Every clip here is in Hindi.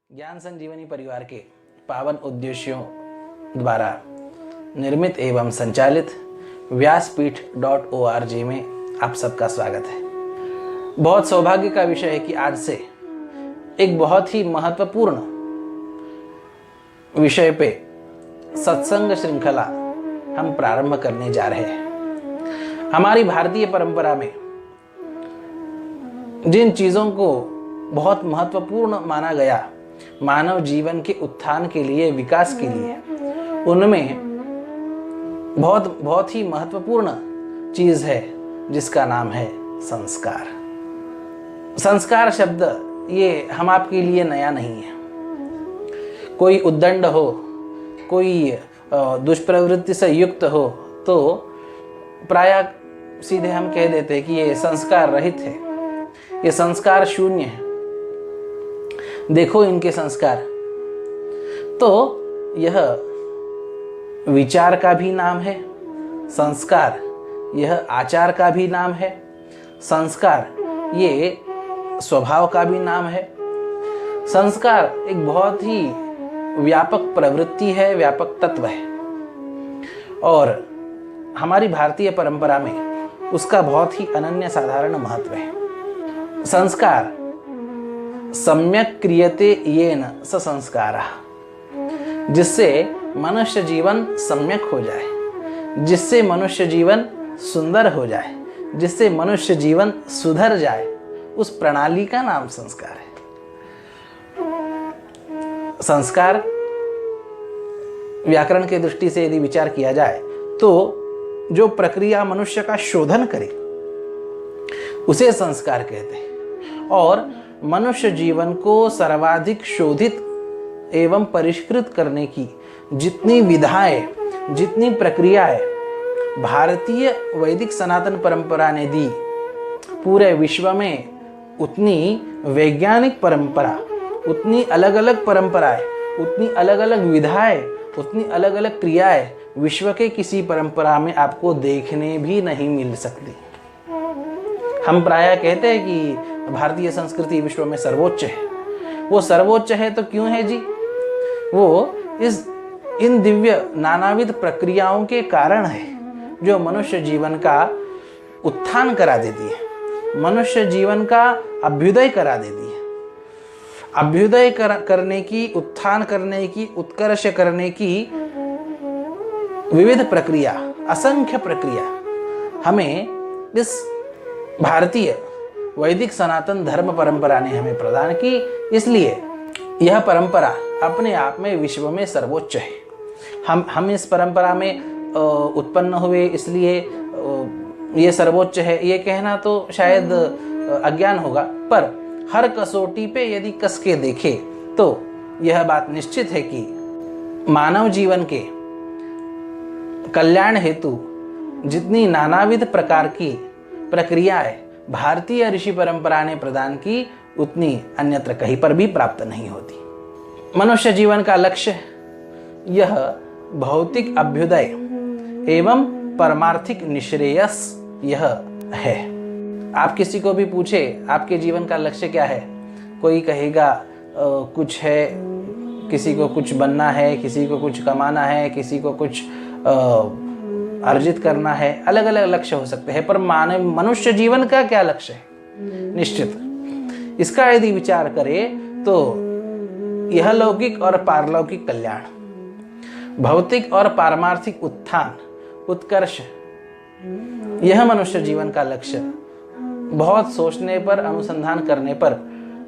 ज्ञान संजीवनी परिवार के पावन उद्देश्यों द्वारा निर्मित एवं संचालित व्यासपीठ.org में आप सबका स्वागत है। बहुत सौभाग्य का विषय है कि आज से एक बहुत ही महत्वपूर्ण विषय पे सत्संग श्रृंखला हम प्रारंभ करने जा रहे हैं। हमारी भारतीय परंपरा में जिन चीज़ों को बहुत महत्वपूर्ण माना गया मानव जीवन के उत्थान के लिए, विकास के लिए, उनमें बहुत ही महत्वपूर्ण चीज है जिसका नाम है संस्कार। संस्कार शब्द ये हम आपके लिए नया नहीं है। कोई उद्दंड हो, कोई दुष्प्रवृत्ति से युक्त हो तो प्रायः सीधे हम कह देते हैं कि ये संस्कार रहित है, ये संस्कार शून्य है, देखो इनके संस्कार। तो यह विचार का भी नाम है संस्कार, यह आचार का भी नाम है संस्कार, ये स्वभाव का भी नाम है। संस्कार एक बहुत ही व्यापक प्रवृत्ति है, व्यापक तत्व है और हमारी भारतीय परंपरा में उसका बहुत ही अनन्य साधारण महत्व है। संस्कार सम्यक क्रियते येन स संस्कारः, जिससे मनुष्य जीवन सम्यक हो जाए, जिससे मनुष्य जीवन सुंदर हो जाए, जिससे मनुष्य जीवन सुधर जाए, उस प्रणाली का नाम संस्कार है। संस्कार व्याकरण के दृष्टि से यदि विचार किया जाए तो जो प्रक्रिया मनुष्य का शोधन करे उसे संस्कार कहते हैं और मनुष्य जीवन को सर्वाधिक शोधित एवं परिष्कृत करने की जितनी विधाएं, जितनी प्रक्रियाएं भारतीय वैदिक सनातन परंपरा ने दी, पूरे विश्व में उतनी वैज्ञानिक परंपरा, उतनी अलग अलग परंपराएं, उतनी अलग अलग विधाएं, उतनी अलग अलग क्रियाएं विश्व के किसी परंपरा में आपको देखने भी नहीं मिल सकती। हम प्रायः कहते हैं कि भारतीय संस्कृति विश्व में सर्वोच्च है। वो सर्वोच्च है तो क्यों है जी? वो इन दिव्य नानाविध प्रक्रियाओं के कारण है जो मनुष्य जीवन का उत्थान करा देती है, मनुष्य जीवन का अभ्युदय करा देती है। अभ्युदय करने की, उत्थान करने की, उत्कर्ष करने की विविध प्रक्रिया, असंख्य प्रक्रिया हमें इस भारतीय वैदिक सनातन धर्म परंपरा ने हमें प्रदान की। इसलिए यह परंपरा अपने आप में विश्व में सर्वोच्च है। हम इस परंपरा में उत्पन्न हुए, इसलिए ये सर्वोच्च है, ये कहना तो शायद अज्ञान होगा, पर हर कसौटी पे यदि कस के देखे तो यह बात निश्चित है कि मानव जीवन के कल्याण हेतु जितनी नानाविध प्रकार की प्रक्रियाएं भारतीय ऋषि परंपरा ने प्रदान की, उतनी अन्यत्र कहीं पर भी प्राप्त नहीं होती। मनुष्य जीवन का लक्ष्य यह भौतिक अभ्युदय एवं परमार्थिक निश्रेयस यह है। आप किसी को भी पूछे आपके जीवन का लक्ष्य क्या है, कोई कहेगा कुछ है, किसी को कुछ बनना है, किसी को कुछ कमाना है, किसी को कुछ अर्जित करना है, अलग अलग लक्ष्य हो सकते हैं। पर मनुष्य जीवन का क्या लक्ष्य है? निश्चित इसका यदि विचार करें तो यह लौकिक और पारलौकिक कल्याण, भौतिक और पारमार्थिक उत्थान, उत्कर्ष, यह मनुष्य जीवन का लक्ष्य बहुत सोचने पर, अनुसंधान करने पर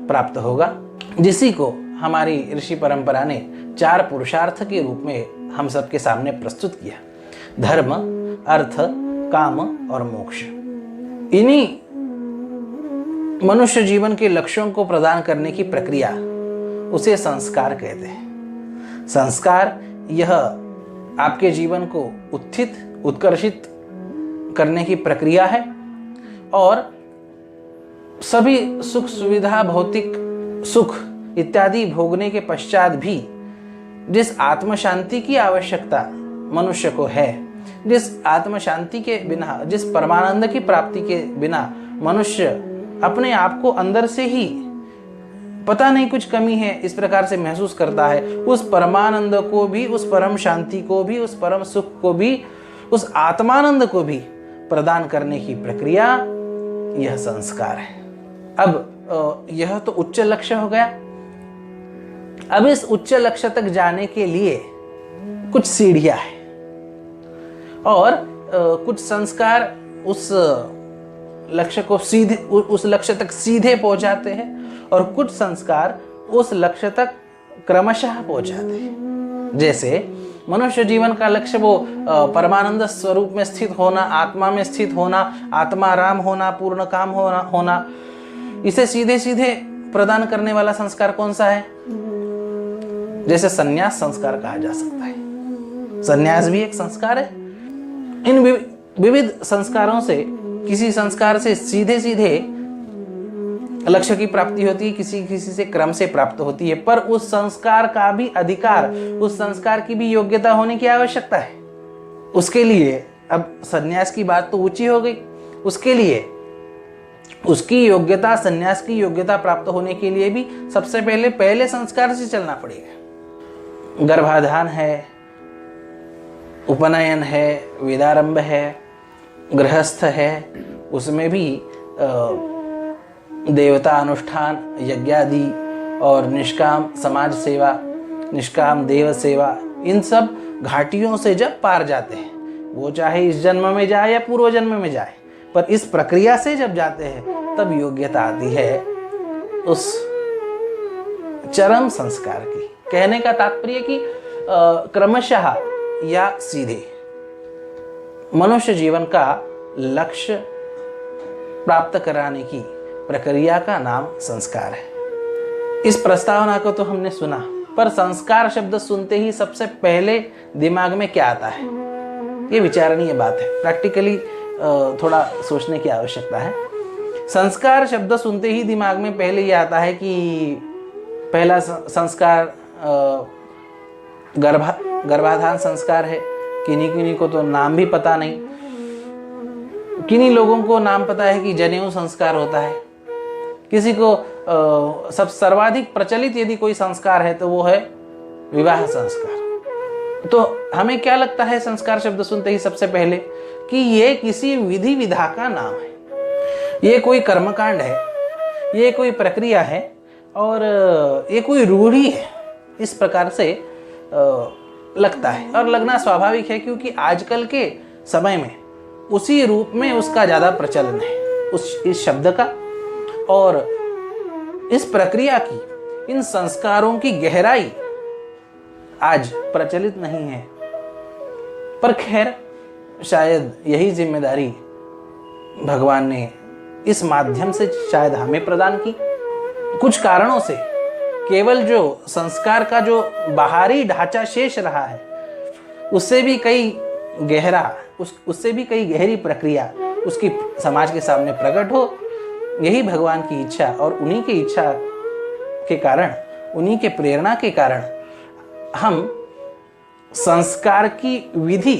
प्राप्त होगा, जिसी को हमारी ऋषि परंपरा ने 4 पुरुषार्थ के रूप में हम सबके सामने प्रस्तुत किया। धर्म, अर्थ, काम और मोक्ष। इन्हीं मनुष्य जीवन के लक्ष्यों को प्रदान करने की प्रक्रिया उसे संस्कार कहते हैं। संस्कार यह आपके जीवन को उत्थित, उत्कर्षित करने की प्रक्रिया है और सभी सुख सुविधा, भौतिक सुख इत्यादि भोगने के पश्चात भी जिस आत्म शांति की आवश्यकता मनुष्य को है, जिस आत्म शांति के बिना, जिस परमानंद की प्राप्ति के बिना मनुष्य अपने आप को अंदर से ही पता नहीं कुछ कमी है, इस प्रकार से महसूस करता है, उस परमानंद को भी, उस परम शांति को भी, उस परम सुख को भी, उस आत्मानंद को भी प्रदान करने की प्रक्रिया यह संस्कार है। अब यह तो उच्च लक्ष्य हो गया। अब इस उच्च लक्ष्य तक जाने के लिए कुछ सीढ़ियां हैं और कुछ संस्कार उस लक्ष्य को सीधे, उस लक्ष्य तक सीधे पहुंचाते हैं और कुछ संस्कार उस लक्ष्य तक क्रमशः पहुंचाते हैं। जैसे मनुष्य जीवन का लक्ष्य वो परमानंद स्वरूप में स्थित होना, आत्मा में स्थित होना, आत्माराम होना, पूर्ण काम होना, इसे सीधे सीधे प्रदान करने वाला संस्कार कौन सा है? जैसे संन्यास संस्कार कहा जा सकता है। संन्यास भी एक संस्कार है। इन विविध संस्कारों से किसी संस्कार से सीधे सीधे लक्ष्य की प्राप्ति होती है, किसी से क्रम से प्राप्त होती है, पर उस संस्कार का भी अधिकार, उस संस्कार की भी योग्यता होने की आवश्यकता है। उसके लिए अब संन्यास की बात तो ऊंची हो गई, उसके लिए उसकी योग्यता, संन्यास की योग्यता प्राप्त होने के लिए भी सबसे पहले संस्कार से चलना पड़ेगा। गर्भाधान है, उपनयन है, वेदारंभ है, गृहस्थ है, उसमें भी देवता अनुष्ठान, यज्ञादि और निष्काम समाज सेवा, निष्काम देव सेवा, इन सब घाटियों से जब पार जाते हैं, वो चाहे इस जन्म में जाए या पूर्व जन्म में जाए, पर इस प्रक्रिया से जब जाते हैं तब योग्यता आती है उस चरम संस्कार की। कहने का तात्पर्य कि क्रमशः या सीधे मनुष्य जीवन का लक्ष्य प्राप्त कराने की प्रक्रिया का नाम संस्कार है। इस प्रस्तावना को तो हमने सुना, पर संस्कार शब्द सुनते ही सबसे पहले दिमाग में क्या आता है, ये विचारणीय बात है। प्रैक्टिकली थोड़ा सोचने की आवश्यकता है। संस्कार शब्द सुनते ही दिमाग में पहले ये आता है कि पहला संस्कार गर्भाधान संस्कार है। किन्हीं को तो नाम भी पता नहीं, किन्हीं लोगों को नाम पता है कि जनेऊ संस्कार होता है, किसी को सब सर्वाधिक प्रचलित यदि कोई संस्कार है तो वो है विवाह संस्कार। तो हमें क्या लगता है संस्कार शब्द सुनते ही सबसे पहले कि ये किसी विधि विधा का नाम है, ये कोई कर्मकांड है, ये कोई प्रक्रिया है और ये कोई रूढ़ी है, इस प्रकार से लगता है। और लगना स्वाभाविक है क्योंकि आजकल के समय में उसी रूप में उसका ज़्यादा प्रचलन है, इस शब्द का और इस प्रक्रिया की, इन संस्कारों की गहराई आज प्रचलित नहीं है। पर खैर, शायद यही जिम्मेदारी भगवान ने इस माध्यम से शायद हमें प्रदान की। कुछ कारणों से केवल जो संस्कार का जो बाहरी ढांचा शेष रहा है, उससे भी कई गहरी प्रक्रिया उसकी समाज के सामने प्रकट हो, यही भगवान की इच्छा। और उन्हीं की इच्छा के कारण, उन्हीं के प्रेरणा के कारण हम संस्कार की विधि,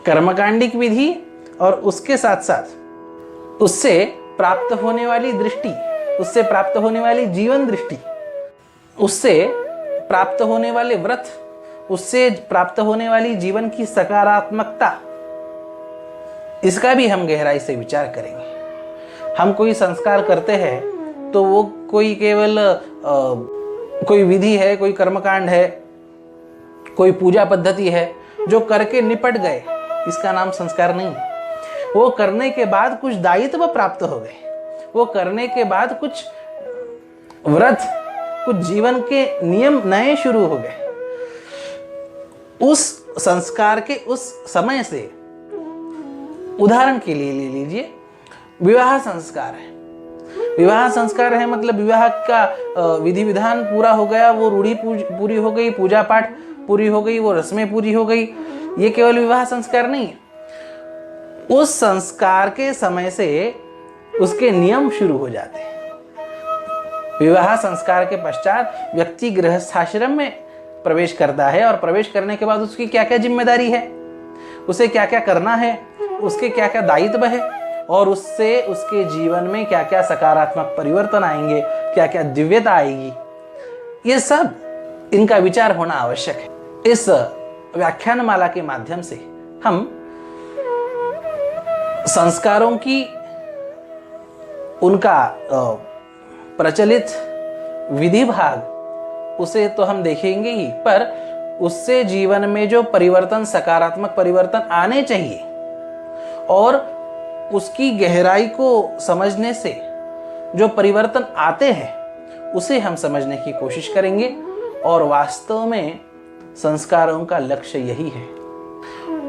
कर्मकांडिक विधि और उसके साथ साथ उससे प्राप्त होने वाली दृष्टि, उससे प्राप्त होने वाली जीवन दृष्टि, उससे प्राप्त होने वाले व्रत, उससे प्राप्त होने वाली जीवन की सकारात्मकता, इसका भी हम गहराई से विचार करेंगे। हम कोई संस्कार करते हैं तो वो कोई केवल कोई विधि है, कोई कर्मकांड है, कोई पूजा पद्धति है जो करके निपट गए, इसका नाम संस्कार नहीं है। वो करने के बाद कुछ दायित्व प्राप्त हो गए, वो करने के बाद कुछ व्रत, कुछ जीवन के नियम नए शुरू हो गए। उस संस्कार के उस समय से उदाहरण के लिए ले लीजिए, विवाह संस्कार है। विवाह संस्कार है मतलब विवाह का विधि विधान पूरा हो गया, वो रूढ़ी पूरी हो गई, पूजा पाठ पूरी हो गई, वो रस्में पूरी हो गई, ये केवल विवाह संस्कार नहीं है। उस संस्कार के समय से उसके नियम शुरू हो जाते हैं। विवाह संस्कार के पश्चात व्यक्ति गृहस्थाश्रम में प्रवेश करता है और प्रवेश करने के बाद उसकी क्या क्या जिम्मेदारी है, उसे क्या क्या करना है, उसके क्या क्या दायित्व है, और उससे उसके जीवन में क्या क्या सकारात्मक परिवर्तन आएंगे, क्या क्या दिव्यता आएगी, ये सब इनका विचार होना आवश्यक है। इस व्याख्यानमाला के माध्यम से हम संस्कारों की उनका प्रचलित विधि भाग उसे तो हम देखेंगे ही, पर उससे जीवन में जो परिवर्तन, सकारात्मक परिवर्तन आने चाहिए और उसकी गहराई को समझने से जो परिवर्तन आते हैं उसे हम समझने की कोशिश करेंगे। और वास्तव में संस्कारों का लक्ष्य यही है।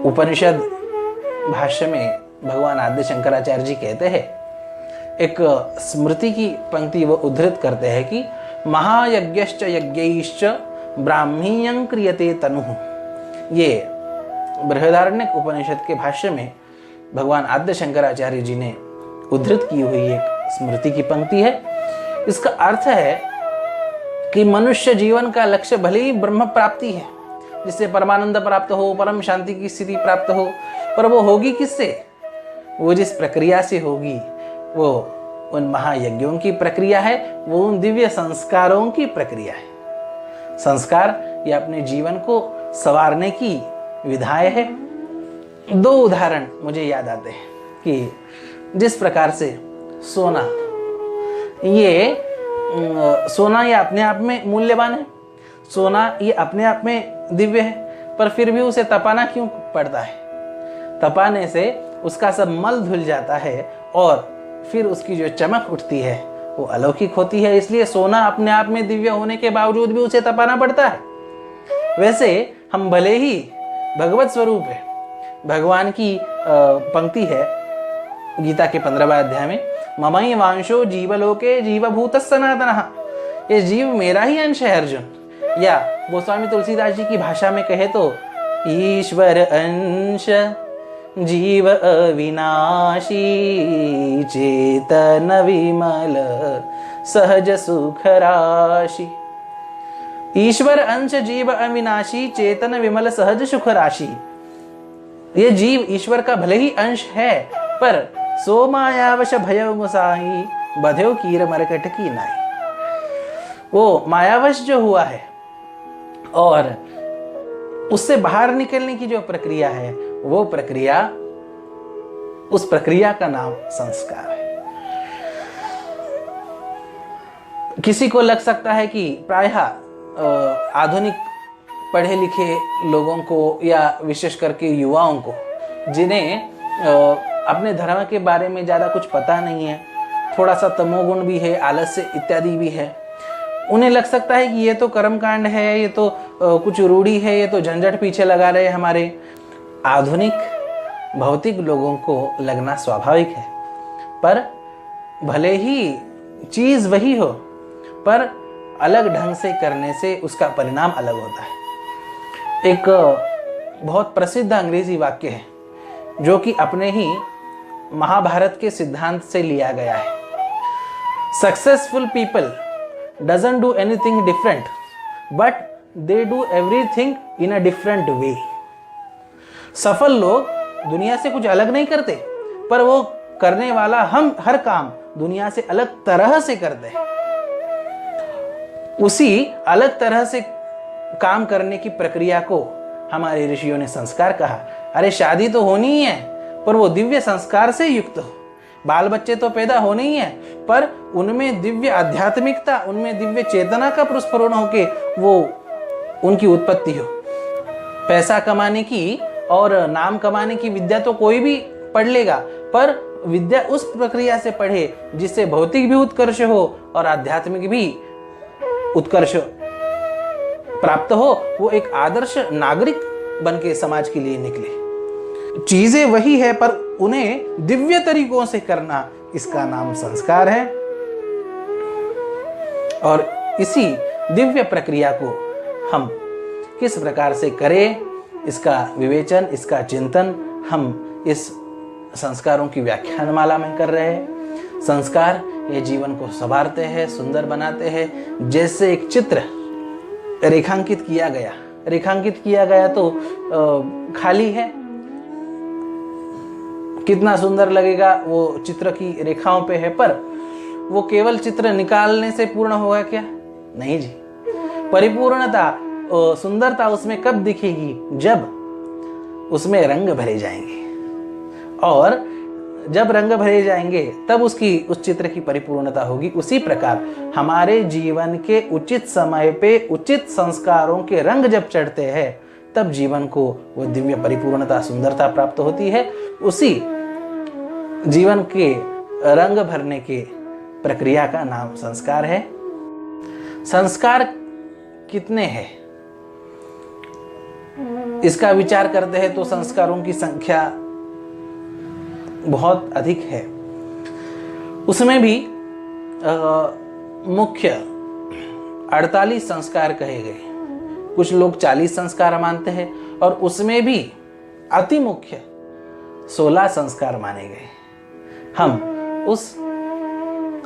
उपनिषद भाष्य में भगवान आद्य शंकराचार्य जी कहते हैं, एक स्मृति की पंक्ति वो उद्धृत करते हैं कि महायज्ञश्च यज्ञैश्च ब्राह्मीयं क्रियते तनुः। ये बृहदारण्यक उपनिषद के भाष्य में भगवान आद्य शंकराचार्य जी ने उद्धृत की हुई एक स्मृति की पंक्ति है। इसका अर्थ है कि मनुष्य जीवन का लक्ष्य भले ही ब्रह्म प्राप्ति है, जिससे परमानंद प्राप्त हो, परम शांति की स्थिति प्राप्त हो, पर वो होगी किससे? वो जिस प्रक्रिया से होगी वो उन महायज्ञों की प्रक्रिया है, वो उन दिव्य संस्कारों की प्रक्रिया है। संस्कार ये अपने जीवन को संवारने की विधाएं है। दो उदाहरण मुझे याद आते हैं कि जिस प्रकार से सोना ये अपने आप में मूल्यवान है, सोना ये अपने आप में दिव्य है, पर फिर भी उसे तपाना क्यों पड़ता है? तपाने से उसका सब मल धुल जाता है और फिर उसकी जो चमक उठती है वो अलौकिक होती है। इसलिए सोना अपने आप में दिव्य होने के बावजूद भी उसे तपाना पड़ता है। वैसे हम भले ही भगवत स्वरूप है, भगवान की पंक्ति है गीता के 15वें अध्याय में, ममई वांशो जीवलोके जीवभूत सनातनः, ये जीव मेरा ही अंश है अर्जुन। या गोस्वामी तुलसीदास जी की भाषा में कहे तो ईश्वर अंश जीव अविनाशी चेतन विमल सहज सुख राशि। ईश्वर अंश जीव अविनाशी चेतन विमल सहज सुख राशि। ये जीव ईश्वर का भले ही अंश है, पर सो मायावश भय मुसाही बध्यो कीर मरकट की नाई। वो मायावश जो हुआ है और उससे बाहर निकलने की जो प्रक्रिया है, वो प्रक्रिया, उस प्रक्रिया का नाम संस्कार है। किसी को लग सकता है कि प्रायः आधुनिक पढ़े लिखे लोगों को या विशेष करके युवाओं को, जिन्हें अपने धर्म के बारे में ज़्यादा कुछ पता नहीं है, थोड़ा सा तमोगुण भी है, आलस्य इत्यादि भी है, उन्हें लग सकता है कि ये तो कर्मकांड है, ये तो कुछ रूढ़ी है, ये तो झंझट पीछे लगा रहे हैं हमारे। आधुनिक भौतिक लोगों को लगना स्वाभाविक है, पर भले ही चीज़ वही हो, पर अलग ढंग से करने से उसका परिणाम अलग होता है। एक बहुत प्रसिद्ध अंग्रेजी वाक्य है जो कि अपने ही महाभारत के सिद्धांत से लिया गया है। Successful people doesn't do anything different, but they do everything in a different way. सफल लोग दुनिया से कुछ अलग नहीं करते, पर वो करने वाला हम हर काम दुनिया से अलग तरह से करते हैं। उसी अलग तरह से काम करने की प्रक्रिया को हमारे ऋषियों ने संस्कार कहा। अरे शादी तो होनी ही है, पर वो दिव्य संस्कार से युक्त हो। बाल बच्चे तो पैदा होने ही है, पर उनमें दिव्य आध्यात्मिकता, उनमें दिव्य चेतना का प्रस्फुरण होके वो उनकी उत्पत्ति हो। पैसा कमाने की और नाम कमाने की विद्या तो कोई भी पढ़ लेगा, पर विद्या उस प्रक्रिया से पढ़े जिससे भौतिक भी उत्कर्ष हो और आध्यात्मिक भी उत्कर्ष प्राप्त हो। वो एक आदर्श नागरिक बन के समाज के लिए निकले। चीजें वही है, पर उन्हें दिव्य तरीकों से करना, इसका नाम संस्कार है। और इसी दिव्य प्रक्रिया को हम किस प्रकार से करें, इसका विवेचन, इसका चिंतन हम इस संस्कारों की व्याख्यानमाला में कर रहे हैं। संस्कार ये जीवन को संवारते हैं, सुंदर बनाते हैं। जैसे एक चित्र रेखांकित किया गया तो खाली है, कितना सुंदर लगेगा वो चित्र की रेखाओं पे है, पर वो केवल चित्र निकालने से पूर्ण होगा क्या? नहीं जी। परिपूर्णता, सुंदरता उसमें कब दिखेगी? जब उसमें रंग भरे जाएंगे, और जब रंग भरे जाएंगे तब उस चित्र की परिपूर्णता होगी। उसी प्रकार हमारे जीवन के उचित समय पे उचित संस्कारों के रंग जब चढ़ते हैं, तब जीवन को वो दिव्य परिपूर्णता, सुंदरता प्राप्त होती है। उसी जीवन के रंग भरने के प्रक्रिया का नाम संस्कार है। संस्कार कितने हैं, इसका विचार करते हैं तो संस्कारों की संख्या बहुत अधिक है। उसमें भी मुख्य 48 संस्कार कहे गए। कुछ लोग 40 संस्कार मानते हैं, और उसमें भी अति मुख्य 16 संस्कार माने गए। हम उस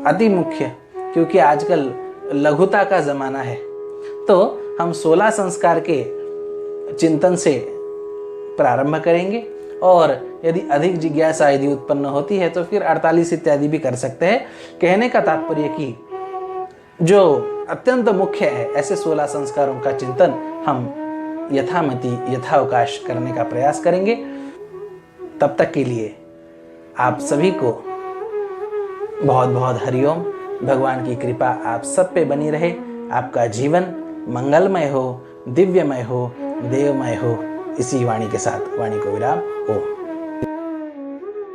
अति मुख्य, क्योंकि आजकल लघुता का जमाना है, तो हम 16 संस्कार के चिंतन से प्रारंभ करेंगे, और यदि अधिक जिज्ञासा यदि उत्पन्न होती है तो फिर 48 इत्यादि भी कर सकते हैं। कहने का तात्पर्य कि जो अत्यंत मुख्य है, ऐसे 16 संस्कारों का चिंतन हम यथामति यथावकाश करने का प्रयास करेंगे। तब तक के लिए आप सभी को बहुत बहुत हरिओम। भगवान की कृपा आप सब पे बनी रहे। आपका जीवन मंगलमय हो, दिव्यमय हो, देवमय हो। इसी वाणी के साथ वाणी को विराम।